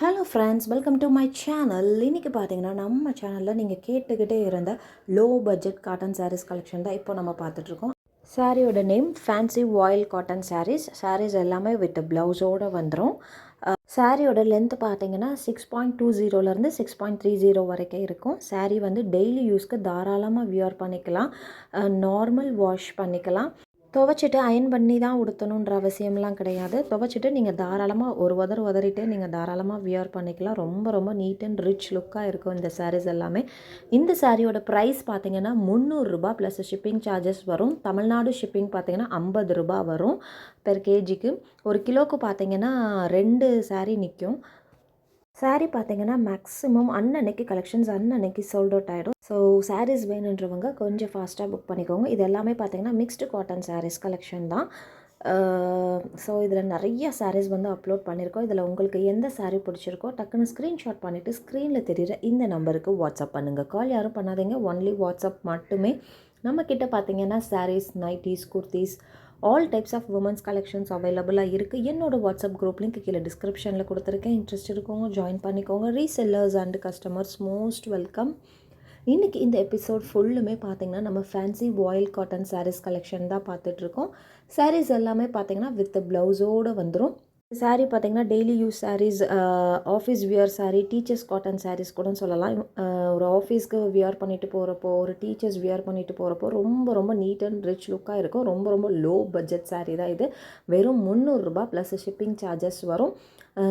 Hello friends, welcome to my channel. இன்றைக்கி பார்த்தீங்கன்னா நம்ம சேனலில் நீங்கள் கேட்டுக்கிட்டே இருந்த low budget cotton sarees collection தான் இப்போ நம்ம பார்த்துட்ருக்கோம். சாரியோட name fancy voile cotton sarees எல்லாமே வித் ப்ளவுஸோடு வந்துடும். சாரியோட லென்த் பார்த்தீங்கன்னா 6.20லேருந்து 6.30 வரைக்கும் இருக்கும். சாரீ வந்து டெய்லி யூஸ்க்கு தாராளமாக வியர் பண்ணிக்கலாம், நார்மல் வாஷ் பண்ணிக்கலாம். துவைச்சிட்டு அயன் பண்ணி தான் உடுத்தணுன்ற அவசியம்லாம் கிடையாது. துவைச்சிட்டு நீங்கள் தாராளமாக ஒரு உதறிட்டு நீங்கள் தாராளமாக வியர் பண்ணிக்கலாம். ரொம்ப ரொம்ப நீட் அண்ட் ரிச் லுக்காக இருக்கும் இந்த சாரீஸ் எல்லாமே. இந்த சாரியோட ப்ரைஸ் பார்த்தீங்கன்னா ரூ. 300 ப்ளஸ் ஷிப்பிங் சார்ஜஸ் வரும். தமிழ்நாடு ஷிப்பிங் பார்த்தீங்கன்னா ரூ. 50 வரும் பெர் கேஜிக்கு. ஒரு கிலோவுக்கு பார்த்தீங்கன்னா 2 சாரீ நிற்கும். சாரீ பார்த்தீங்கன்னா மேக்ஸிமம் அன்னன்னைக்கு கலெக்ஷன்ஸ் அன்னன்னைக்கு சோல்ட் அவுட் ஆகிடும். ஸோ சாரீஸ் வேணுன்றவங்க கொஞ்சம் ஃபாஸ்ட்டாக புக் பண்ணிக்கோங்க. இது எல்லாமே பார்த்தீங்கன்னா மிக்ஸ்டு காட்டன் சாரீஸ் கலெக்ஷன் தான். ஸோ இதில் நிறைய சாரீஸ் வந்து அப்லோட் பண்ணியிருக்கோம். இதில் உங்களுக்கு எந்த சாரீ பிடிச்சிருக்கோ டக்குன்னு ஸ்க்ரீன்ஷாட் பண்ணிவிட்டு ஸ்க்ரீனில் தெரிகிற இந்த நம்பருக்கு வாட்ஸ்அப் பண்ணுங்கள். கால் யாரும் பண்ணாதீங்க, ஒன்லி வாட்ஸ்அப் மட்டுமே. நம்மக்கிட்ட பார்த்தீங்கன்னா sarees, nighties, kurtis, all types of womens collections அவைலபிளாக இருக்குது. என்னோடய வாட்ஸ்அப் குரூப் லிங்க் கீழே டிஸ்கிரிப்ஷனில் கொடுத்துருக்கேன். இன்ட்ரெஸ்ட் இருக்கவங்க ஜாயின் பண்ணிக்கோங்க. Resellers and customers most welcome. இன்றைக்கி இந்த எபிசோட் ஃபுல்லுமே பார்த்திங்கன்னா நம்ம fancy voile cotton sarees collection தான் பார்த்துட்ருக்கோம். சாரீஸ் எல்லாமே பார்த்திங்கன்னா வித் ப்ளவுஸோடு வந்துடும். சாரீ பார்த்திங்கன்னா daily use sarees, office wear saree, teachers cotton sarees கூட சொல்லலாம். ஒரு ஆஃபீஸ்க்கு வியர் பண்ணிட்டு போகிறப்போ, ஒரு டீச்சர்ஸ் வியர் பண்ணிட்டு போகிறப்போ ரொம்ப ரொம்ப நீட் அண்ட் ரிச் லுக்காக இருக்கும். ரொம்ப ரொம்ப லோ பட்ஜெட் சாரீ தான் இது. வெறும் ரூ. 300 ப்ளஸ் ஷிப்பிங் சார்ஜஸ் வரும்.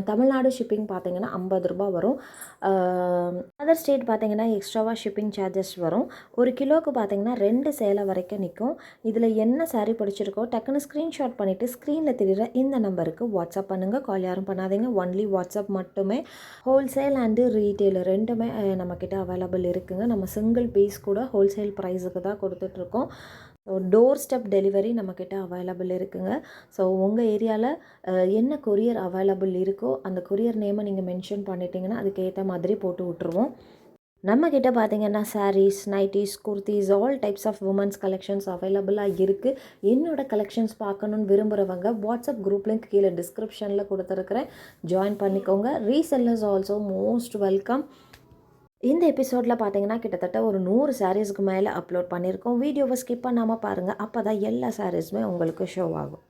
தமிழ்நாடு ஷிப்பிங் பார்த்திங்கன்னா ரூ. 50 வரும். அதர் ஸ்டேட் பார்த்திங்கன்னா எக்ஸ்ட்ராவாக ஷிப்பிங் சார்ஜஸ் வரும். ஒரு கிலோவுக்கு பார்த்திங்கன்னா 2 சேலை வரைக்கும் நிற்கும். இதில் என்ன சாரீ பிடிச்சிருக்கோ டக்குன்னு ஸ்க்ரீன்ஷாட் பண்ணிவிட்டு ஸ்க்ரீனில் தெரிகிற இந்த நம்பருக்கு வாட்ஸ்அப் பண்ணுங்கள். கால் யாரும் பண்ணாதீங்க, ஒன்லி வாட்ஸ்அப் மட்டுமே. ஹோல்சேல் அண்டு ரீட்டெயில் ரெண்டுமே நம்மக்கிட்ட அவைலபிள் இருக்குதுங்க. நம்ம சிங்கிள் பீஸ் கூட ஹோல்சேல் ப்ரைஸுக்கு தான் கொடுத்துட்ருக்கோம். டோர் ஸ்டெப் டெலிவரி நம்மக்கிட்ட அவைலபிள் இருக்குதுங்க. ஸோ உங்கள் ஏரியாவில் என்ன கொரியர் அவைலபிள் இருக்கோ அந்த கொரியர் நேமை நீங்கள் மென்ஷன் பண்ணிட்டீங்கன்னா அதுக்கேற்ற மாதிரி போட்டு விட்ருவோம். நம்மக்கிட்ட பார்த்திங்கன்னா sarees, nighties, kurtis, all types of womens collections அவைலபிளாக இருக்குது. என்னோடய கலெக்ஷன்ஸ் பார்க்கணுன்னு விரும்புகிறவங்க வாட்ஸ்அப் குரூப் லிங்க் கீழே டிஸ்கிரிப்ஷனில் கொடுத்துருக்குறேன், ஜாயின் பண்ணிக்கோங்க. Resellers also most welcome. இந்த எபிசோடில் பார்த்தீங்கன்னா கிட்டத்தட்ட ஒரு 100 சாரீஸ்க்கு மேலே அப்லோட் பண்ணியிருக்கோம். வீடியோவை ஸ்கிப் பண்ணாமல் பாருங்கள், அப்போ தான் எல்லா சாரீஸுமே உங்களுக்கு ஷோ ஆகும்.